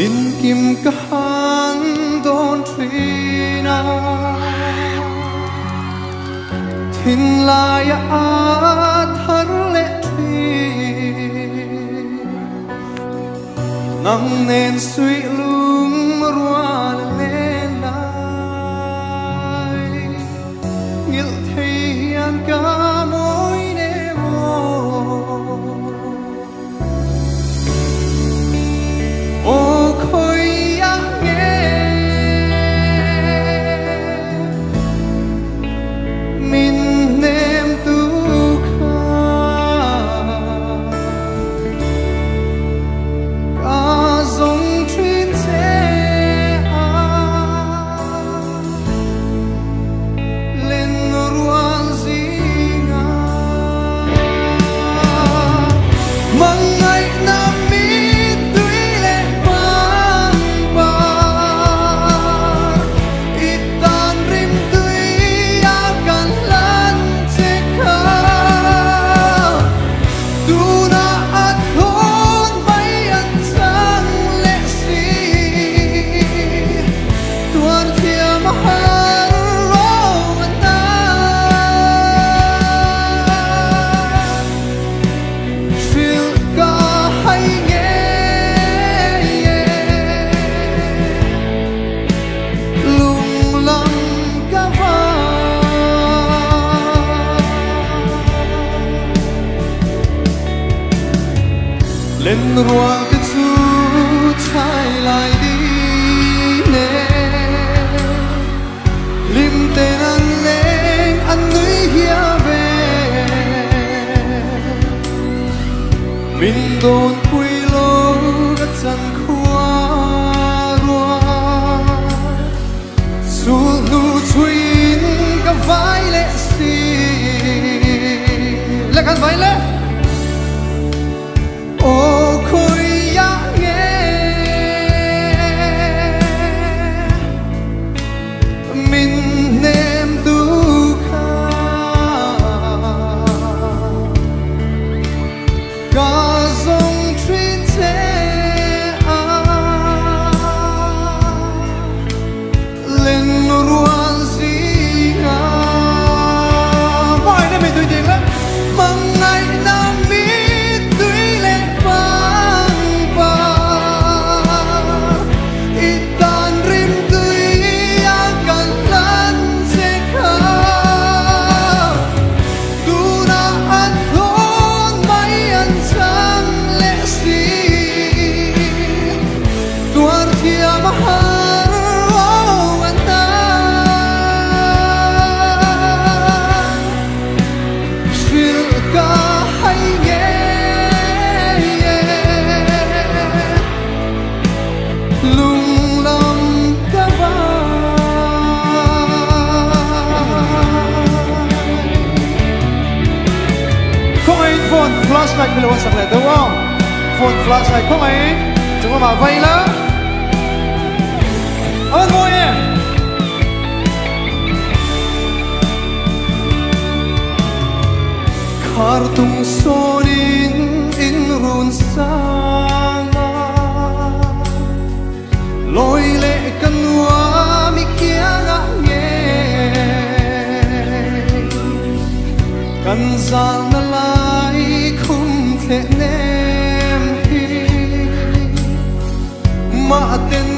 In kim kahan don trina Thin laya athar le tri Nang nen sui lung ruan le lai Ngil thian ka moi ne mo Lên ruộng cái chú trái lại đi nè Lim tên anh lên anh núi hia về Mình đồn quy lô gắt chân khoa ruộng Dù nụ chuyên cả vai lệ xì Lệ khăn vai lệ Ô khôi ya nghe Mình nem tu kha Cả dòng chuyên thế Lên ruộng gì ngà Mọi nơi mình tùy tiền lắm Mong ngày năm flashlight bilo sak le do phone flashlight không ai chúng mà vay lá ơn ngồi em Khartoum sonin in run sanga loi le kanwa mi kia nga nge kan zal na lai khum the nem hi ma ten